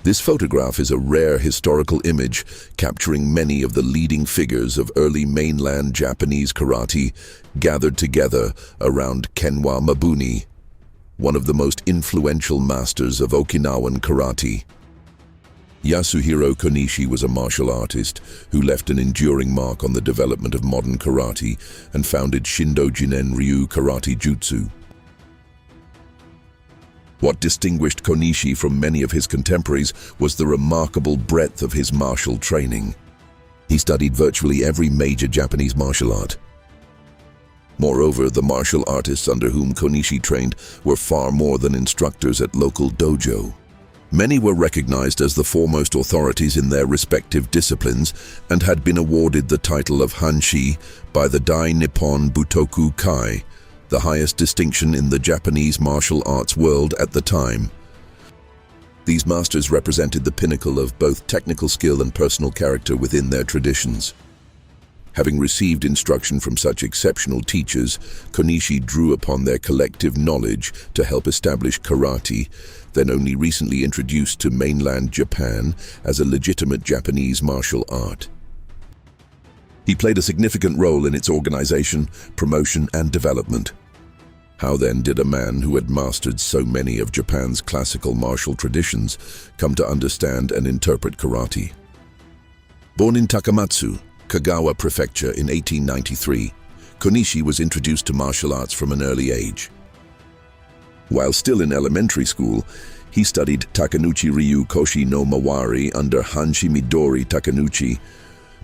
This photograph is a rare historical image capturing many of the leading figures of early mainland Japanese karate gathered together around Kenwa Mabuni, one of the most influential masters of Okinawan karate. Yasuhiro Konishi was a martial artist who left an enduring mark on the development of modern karate and founded Shindo Jinen-ryu Karate-jutsu. What distinguished Konishi from many of his contemporaries was the remarkable breadth of his martial training. He studied virtually every major Japanese martial art. Moreover, the martial artists under whom Konishi trained were far more than instructors at local dojo. Many were recognized as the foremost authorities in their respective disciplines and had been awarded the title of Hanshi by the Dai Nippon Butoku Kai, the highest distinction in the Japanese martial arts world at the time. These masters represented the pinnacle of both technical skill and personal character within their traditions. Having received instruction from such exceptional teachers, Konishi drew upon their collective knowledge to help establish karate, then only recently introduced to mainland Japan as a legitimate Japanese martial art. He played a significant role in its organization, promotion, and development. How then did a man who had mastered so many of Japan's classical martial traditions come to understand and interpret karate? Born in Takamatsu, Kagawa Prefecture in 1893, Konishi was introduced to martial arts from an early age. While still in elementary school, he studied Takenuchi-ryu Koshi no Mawari under Hanshi Midori Takenouchi,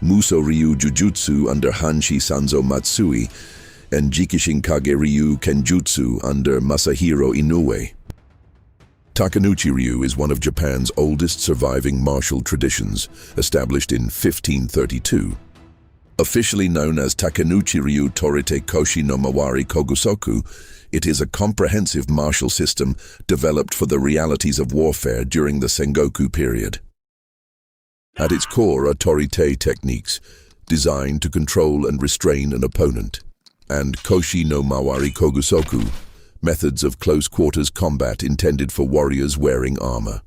Musou-ryu Jujutsu under Hanshi Sanzo Matsui, and Jikishinkage-ryu Kenjutsu under Masahiro Inoue. Takenuchi-ryu is one of Japan's oldest surviving martial traditions, established in 1532. Officially known as Takenuchi-ryu Torite Koshi no Mawari Kogusoku, it is a comprehensive martial system developed for the realities of warfare during the Sengoku period. At its core are torite techniques, designed to control and restrain an opponent, and Koshi no Mawari Kogusoku, methods of close-quarters combat intended for warriors wearing armor.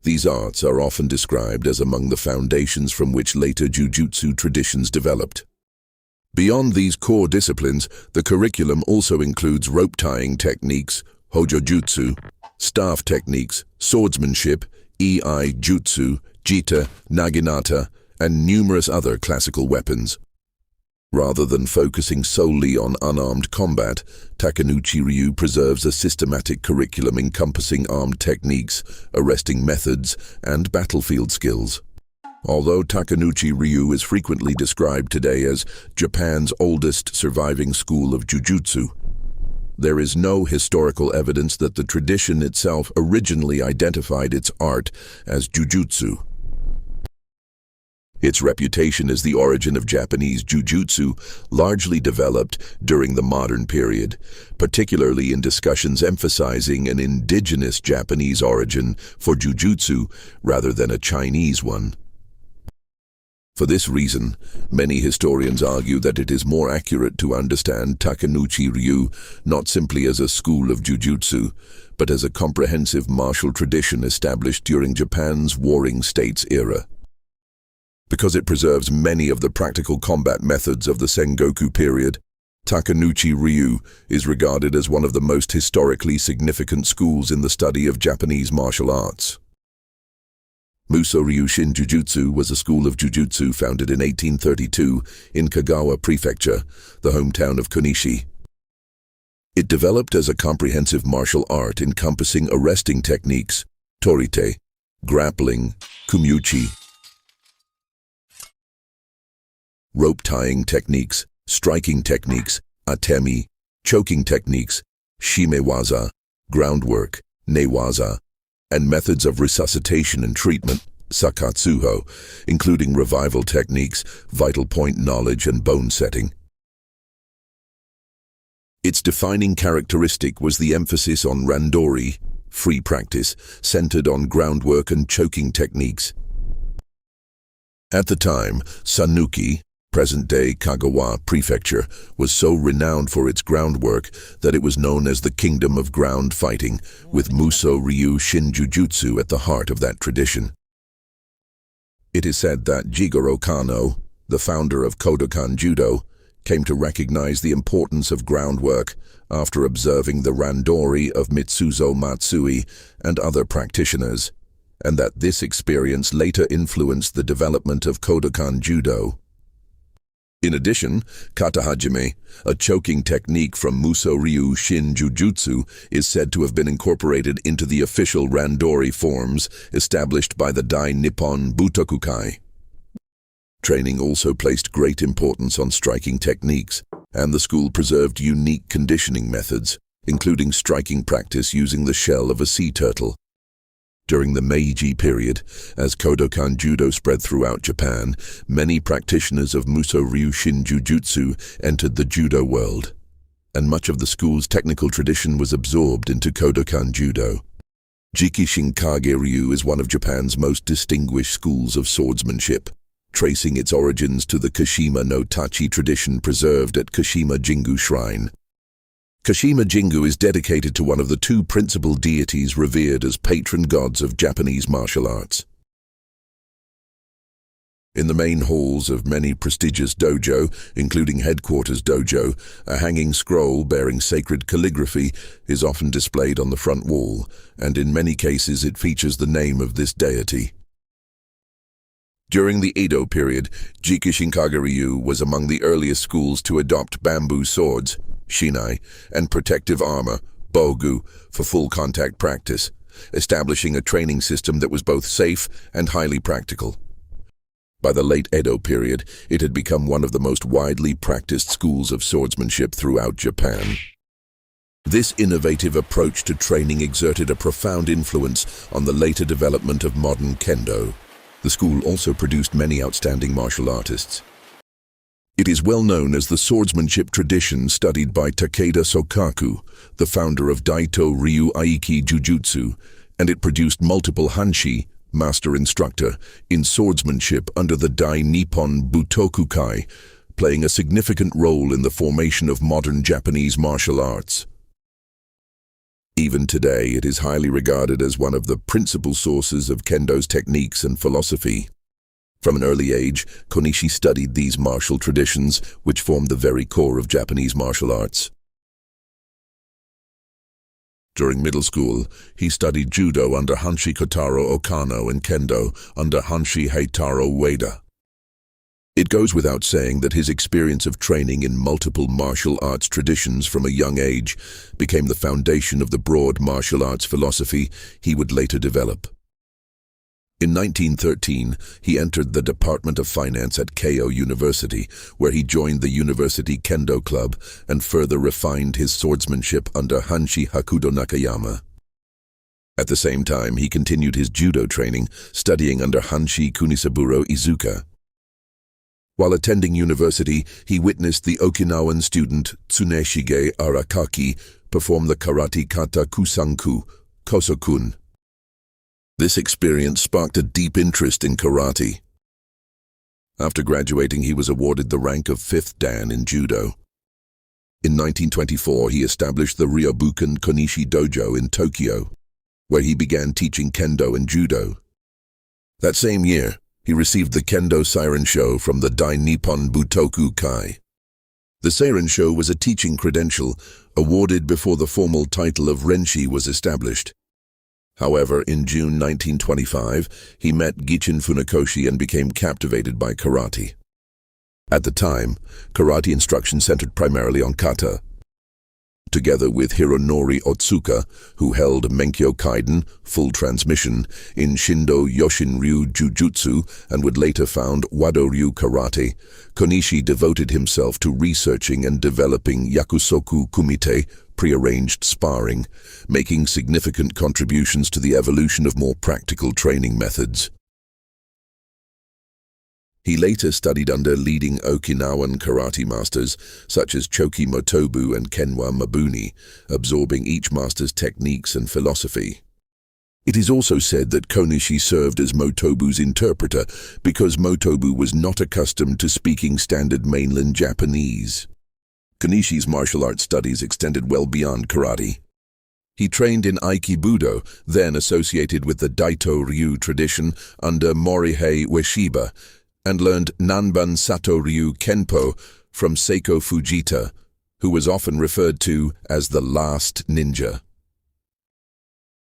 These arts are often described as among the foundations from which later jujutsu traditions developed. Beyond these core disciplines, the curriculum also includes rope-tying techniques, hojo-jutsu, staff techniques, swordsmanship, ii-jutsu, jita, naginata, and numerous other classical weapons. Rather than focusing solely on unarmed combat, Takenuchi-ryu preserves a systematic curriculum encompassing armed techniques, arresting methods, and battlefield skills. Although Takenuchi-ryu is frequently described today as Japan's oldest surviving school of jujutsu, there is no historical evidence that the tradition itself originally identified its art as jujutsu. Its reputation as the origin of Japanese jujutsu largely developed during the modern period, particularly in discussions emphasizing an indigenous Japanese origin for jujutsu rather than a Chinese one. For this reason, many historians argue that it is more accurate to understand Takenuchi-ryu not simply as a school of jujutsu, but as a comprehensive martial tradition established during Japan's Warring States era. Because it preserves many of the practical combat methods of the Sengoku period, Takenuchi-ryu is regarded as one of the most historically significant schools in the study of Japanese martial arts. Musou-ryu Shinjujutsu was a school of jujutsu founded in 1832 in Kagawa Prefecture, the hometown of Konishi. It developed as a comprehensive martial art encompassing arresting techniques, torite, grappling, kumyuchi, rope-tying techniques, striking techniques, atemi, choking techniques, shimewaza, groundwork, newaza, and methods of resuscitation and treatment, sakatsuho, including revival techniques, vital point knowledge, and bone setting. Its defining characteristic was the emphasis on randori, free practice, centered on groundwork and choking techniques. At the time, sanuki, Present-day Kagawa Prefecture was so renowned for its groundwork that it was known as the Kingdom of Ground Fighting, with Musou-ryu Shinjujutsu at the heart of that tradition. It is said that Jigoro Kano, the founder of Kodokan Judo, came to recognize the importance of groundwork after observing the randori of Mitsuzo Matsui and other practitioners, and that this experience later influenced the development of Kodokan Judo. In addition, kata hajime, a choking technique from Musou-ryu Shinjujutsu, is said to have been incorporated into the official randori forms established by the Dai Nippon Butokukai. Training also placed great importance on striking techniques, and the school preserved unique conditioning methods, including striking practice using the shell of a sea turtle. During the Meiji period, as Kodokan Judo spread throughout Japan, many practitioners of Musou-ryu Shinjujutsu entered the judo world, and much of the school's technical tradition was absorbed into Kodokan Judo. Jikishinkage-ryu is one of Japan's most distinguished schools of swordsmanship, tracing its origins to the Kashima no Tachi tradition preserved at Kashima Jingu Shrine. Kashima Jingu is dedicated to one of the two principal deities revered as patron gods of Japanese martial arts. In the main halls of many prestigious dojo, including Headquarters Dojo, a hanging scroll bearing sacred calligraphy is often displayed on the front wall, and in many cases it features the name of this deity. During the Edo period, Jikishinkage-ryu was among the earliest schools to adopt bamboo swords, shinai, and protective armor, bogu, for full contact practice, establishing a training system that was both safe and highly practical. By the late Edo period, it had become one of the most widely practiced schools of swordsmanship throughout Japan. This innovative approach to training exerted a profound influence on the later development of modern kendo. The school also produced many outstanding martial artists. It is well known as the swordsmanship tradition studied by Takeda Sokaku, the founder of Daito-ryu Aiki Jujutsu, and it produced multiple hanshi, master instructor, in swordsmanship under the Dai Nippon Butokukai, playing a significant role in the formation of modern Japanese martial arts. Even today, it is highly regarded as one of the principal sources of kendo's techniques and philosophy. From an early age, Konishi studied these martial traditions, which formed the very core of Japanese martial arts. During middle school, he studied judo under Hanshi Kotaro Okano and kendo under Hanshi Heitaro Ueda. It goes without saying that his experience of training in multiple martial arts traditions from a young age became the foundation of the broad martial arts philosophy he would later develop. In 1913, he entered the Department of Finance at Keio University, where he joined the University Kendo Club and further refined his swordsmanship under Hanshi Hakudo Nakayama. At the same time, he continued his judo training, studying under Hanshi Kunisaburo Izuka. While attending university, he witnessed the Okinawan student Tsuneshige Arakaki perform the karate kata kusanku, kosokun. This experience sparked a deep interest in karate. After graduating, he was awarded the rank of 5th Dan in judo. In 1924, he established the Ryobuken Konishi Dojo in Tokyo, where he began teaching kendo and judo. That same year, he received the Kendo Seiren Sho from the Dai Nippon Butokukai. The Seiren Sho was a teaching credential awarded before the formal title of Renshi was established. However, in June 1925, he met Gichin Funakoshi and became captivated by karate. At the time, karate instruction centered primarily on kata. Together with Hironori Otsuka, who held Menkyo Kaiden, full transmission, in Shindo Yoshin-ryu Jujutsu and would later found Wado-ryu Karate, Konishi devoted himself to researching and developing Yakusoku Kumite, prearranged sparring, making significant contributions to the evolution of more practical training methods. He later studied under leading Okinawan karate masters such as Choki Motobu and Kenwa Mabuni, absorbing each master's techniques and philosophy. It is also said that Konishi served as Motobu's interpreter because Motobu was not accustomed to speaking standard mainland Japanese. Konishi's martial arts studies extended well beyond karate. He trained in Aikido, then associated with the Daito-ryu tradition under Morihei Ueshiba, and learned Nanban Sato-ryu Kenpo from Seiko Fujita, who was often referred to as the last ninja.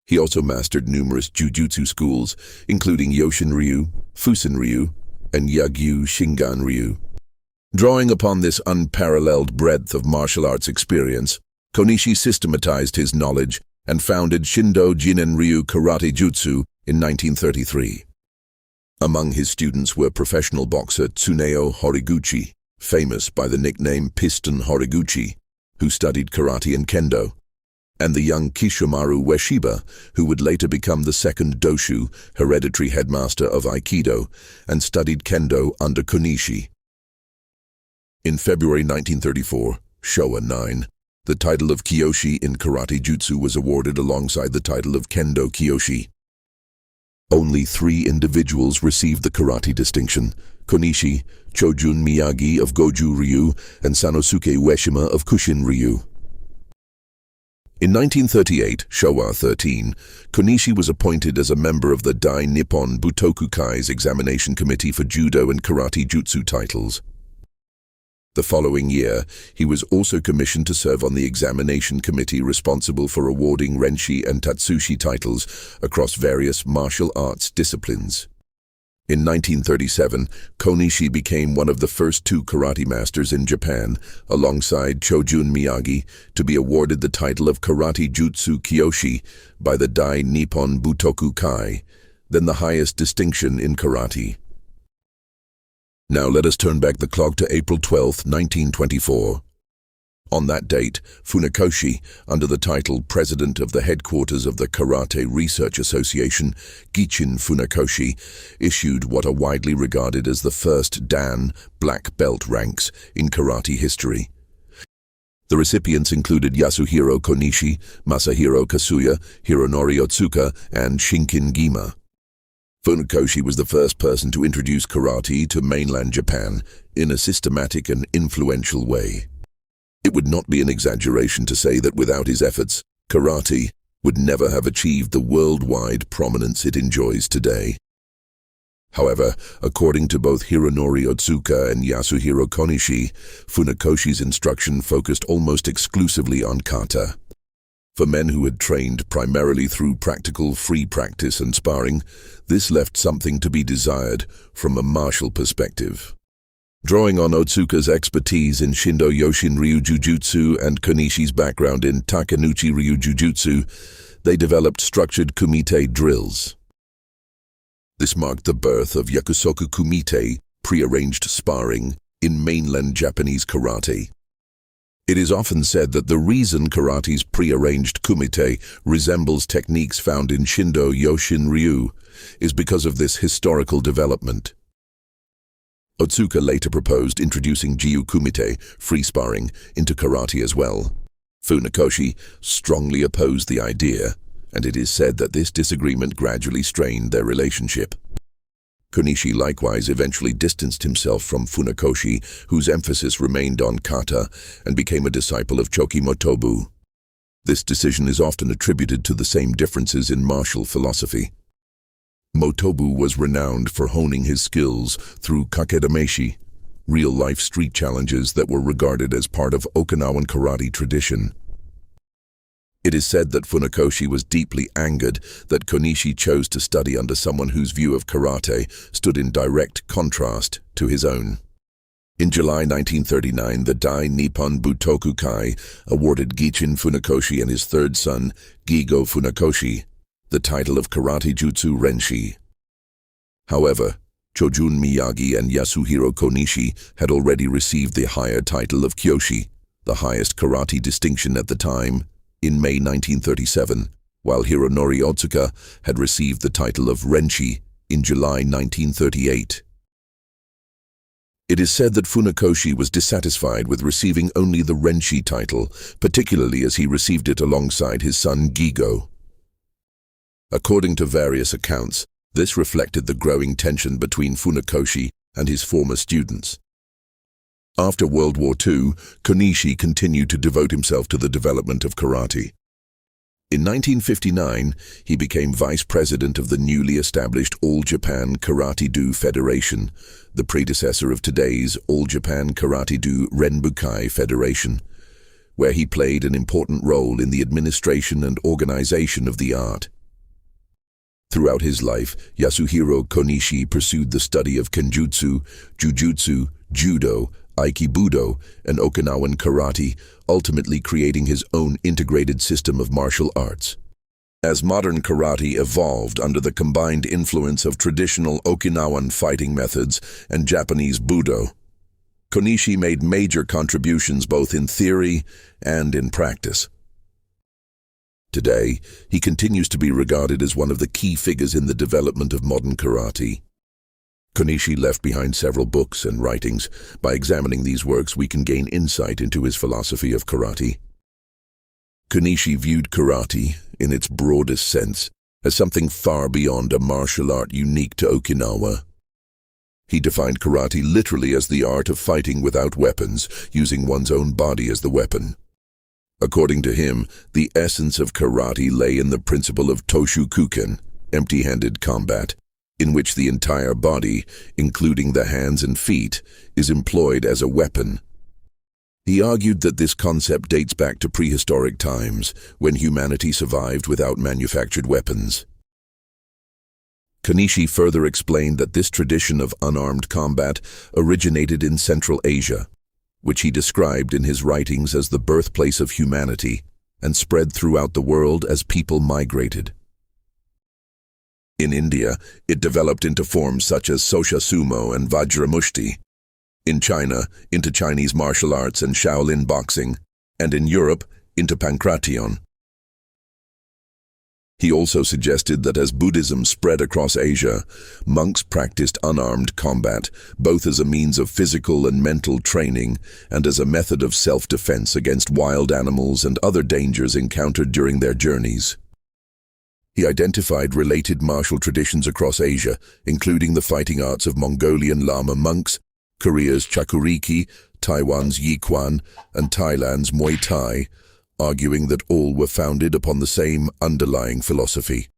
He also mastered numerous jujutsu schools, including Yoshin-ryu, Fusen-ryu, and Jikishinkage-ryu. Drawing upon this unparalleled breadth of martial arts experience, Konishi systematized his knowledge and founded Shindo Jinen-ryu Karate-jutsu in 1933. Among his students were professional boxer Tsuneo Horiguchi, famous by the nickname Piston Horiguchi, who studied karate and kendo, and the young Kishimaru Ueshiba, who would later become the second Doshu, hereditary headmaster of Aikido, and studied kendo under Konishi. In February 1934, Showa 9, the title of Kyoshi in Karate-jutsu was awarded alongside the title of Kendo Kyoshi. Only 3 individuals received the karate distinction: Konishi, Chojun Miyagi of Goju-ryu, and Sanosuke Ueshima of Kushin-ryu. In 1938, Showa 13, Konishi was appointed as a member of the Dai Nippon Butoku-kai's examination committee for judo and karate-jutsu titles. The following year, he was also commissioned to serve on the examination committee responsible for awarding Renshi and Tatsushi titles across various martial arts disciplines. In 1937, Konishi became one of the first 2 karate masters in Japan, alongside Chojun Miyagi, to be awarded the title of Karate-jutsu Kyoshi by the Dai Nippon Butoku-kai, then the highest distinction in karate. Now let us turn back the clock to April 12, 1924. On that date, Funakoshi, under the title President of the Headquarters of the Karate Research Association, Gichin Funakoshi, issued what are widely regarded as the first Dan black belt ranks in karate history. The recipients included Yasuhiro Konishi, Masahiro Kasuya, Hironori Otsuka, and Shinkin Gima. Funakoshi was the first person to introduce karate to mainland Japan in a systematic and influential way. It would not be an exaggeration to say that without his efforts, karate would never have achieved the worldwide prominence it enjoys today. However, according to both Hironori Otsuka and Yasuhiro Konishi, Funakoshi's instruction focused almost exclusively on kata. For men who had trained primarily through practical free practice and sparring, this left something to be desired from a martial perspective. Drawing on Otsuka's expertise in Shindo Yoshin-ryu Jujutsu and Konishi's background in Takenuchi-ryu Jujutsu, they developed structured Kumite drills. This marked the birth of Yakusoku Kumite, prearranged sparring, in mainland Japanese karate. It is often said that the reason karate's prearranged kumite resembles techniques found in Shindo Yoshin-ryu is because of this historical development. Otsuka later proposed introducing Jiu Kumite, free sparring, into karate as well. Funakoshi strongly opposed the idea, and it is said that this disagreement gradually strained their relationship. Konishi likewise eventually distanced himself from Funakoshi, whose emphasis remained on kata, and became a disciple of Choki Motobu. This decision is often attributed to the same differences in martial philosophy. Motobu was renowned for honing his skills through kakedameshi, real-life street challenges that were regarded as part of Okinawan karate tradition. It is said that Funakoshi was deeply angered that Konishi chose to study under someone whose view of karate stood in direct contrast to his own. In July 1939, the Dai Nippon Butoku-kai awarded Gichin Funakoshi and his third son, Gigo Funakoshi, the title of Karate-jutsu Renshi. However, Chojun Miyagi and Yasuhiro Konishi had already received the higher title of Kyoshi, the highest karate distinction at the time, in May 1937, while Hironori Otsuka had received the title of Renshi in July 1938. It is said that Funakoshi was dissatisfied with receiving only the Renshi title, particularly as he received it alongside his son Gigo. According to various accounts, this reflected the growing tension between Funakoshi and his former students. After World War II, Konishi continued to devote himself to the development of karate. In 1959, he became vice president of the newly established All Japan Karate-do Federation, the predecessor of today's All Japan Karate-do Renbukai Federation, where he played an important role in the administration and organization of the art. Throughout his life, Yasuhiro Konishi pursued the study of Kenjutsu, Jujutsu, Judo, Aikido, and Okinawan karate, ultimately creating his own integrated system of martial arts. As modern karate evolved under the combined influence of traditional Okinawan fighting methods and Japanese Budo, Konishi made major contributions both in theory and in practice. Today, he continues to be regarded as one of the key figures in the development of modern karate. Konishi left behind several books and writings. By examining these works, we can gain insight into his philosophy of karate. Konishi viewed karate, in its broadest sense, as something far beyond a martial art unique to Okinawa. He defined karate literally as the art of fighting without weapons, using one's own body as the weapon. According to him, the essence of karate lay in the principle of toshukuken, empty-handed combat, in which the entire body, including the hands and feet, is employed as a weapon. He argued that this concept dates back to prehistoric times, when humanity survived without manufactured weapons. Konishi further explained that this tradition of unarmed combat originated in Central Asia, which he described in his writings as the birthplace of humanity, and spread throughout the world as people migrated. In India, it developed into forms such as Sosha Sumo and Vajramushti. In China, into Chinese martial arts and Shaolin boxing, and in Europe, into Pankration. He also suggested that as Buddhism spread across Asia, monks practiced unarmed combat, both as a means of physical and mental training and as a method of self-defense against wild animals and other dangers encountered during their journeys. He identified related martial traditions across Asia, including the fighting arts of Mongolian Lama monks, Korea's Chakuriki, Taiwan's Yiquan, and Thailand's Muay Thai, arguing that all were founded upon the same underlying philosophy.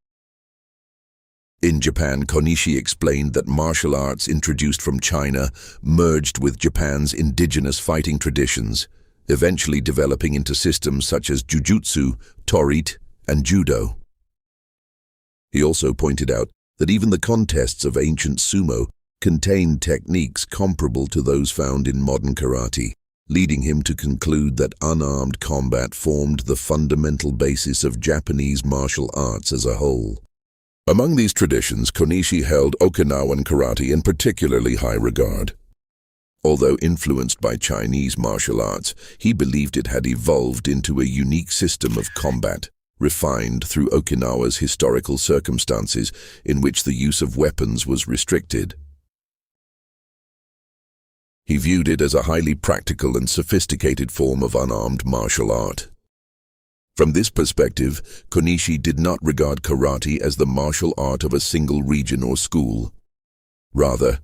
In Japan, Konishi explained that martial arts introduced from China merged with Japan's indigenous fighting traditions, eventually developing into systems such as Jujutsu, Torit, and Judo. He also pointed out that even the contests of ancient sumo contained techniques comparable to those found in modern karate, leading him to conclude that unarmed combat formed the fundamental basis of Japanese martial arts as a whole. Among these traditions, Konishi held Okinawan karate in particularly high regard. Although influenced by Chinese martial arts, he believed it had evolved into a unique system of combat, refined through Okinawa's historical circumstances in which the use of weapons was restricted. He viewed it as a highly practical and sophisticated form of unarmed martial art. From this perspective, Konishi did not regard karate as the martial art of a single region or school. Rather,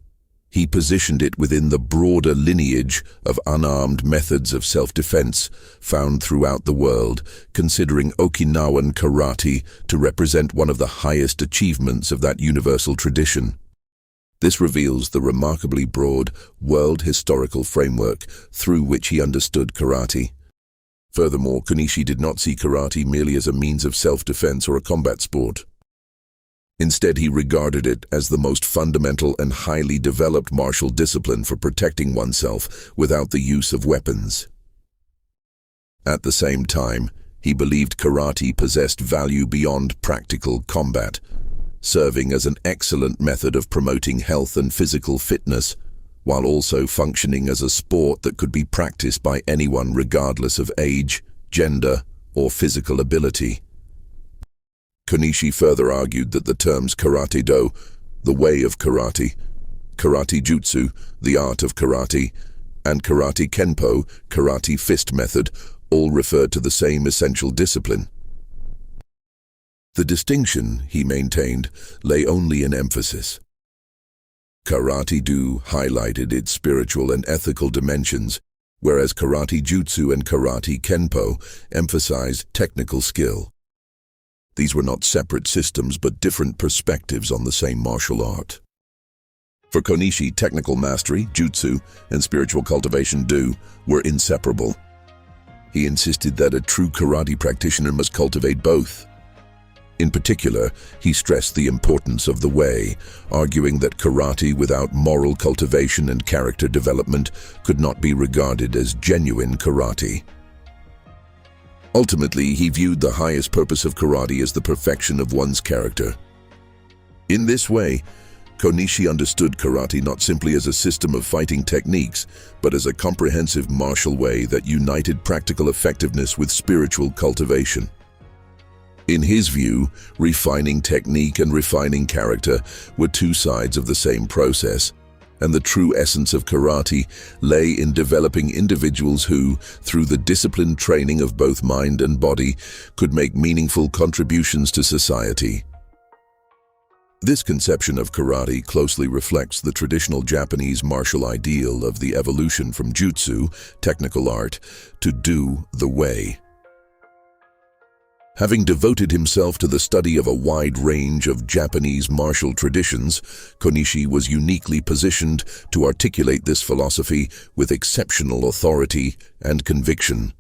he positioned it within the broader lineage of unarmed methods of self-defense found throughout the world, considering Okinawan karate to represent one of the highest achievements of that universal tradition. This reveals the remarkably broad world historical framework through which he understood karate. Furthermore, Konishi did not see karate merely as a means of self-defense or a combat sport. Instead, he regarded it as the most fundamental and highly developed martial discipline for protecting oneself without the use of weapons. At the same time, he believed karate possessed value beyond practical combat, serving as an excellent method of promoting health and physical fitness, while also functioning as a sport that could be practiced by anyone regardless of age, gender, or physical ability. Konishi further argued that the terms karate-do, the way of karate, karate-jutsu, the art of karate, and karate-kenpo, karate fist method, all referred to the same essential discipline. The distinction, he maintained, lay only in emphasis. Karate-do highlighted its spiritual and ethical dimensions, whereas Karate-jutsu and Karate-kenpo emphasized technical skill. These were not separate systems but different perspectives on the same martial art. For Konishi, technical mastery, jutsu, and spiritual cultivation, do, were inseparable. He insisted that a true karate practitioner must cultivate both. In particular, he stressed the importance of the way, arguing that karate without moral cultivation and character development could not be regarded as genuine karate. Ultimately, he viewed the highest purpose of karate as the perfection of one's character. In this way, Konishi understood karate not simply as a system of fighting techniques, but as a comprehensive martial way that united practical effectiveness with spiritual cultivation. In his view, refining technique and refining character were two sides of the same process, and the true essence of karate lay in developing individuals who, through the disciplined training of both mind and body, could make meaningful contributions to society. This conception of karate closely reflects the traditional Japanese martial ideal of the evolution from jutsu, technical art, to do the way. Having devoted himself to the study of a wide range of Japanese martial traditions, Konishi was uniquely positioned to articulate this philosophy with exceptional authority and conviction.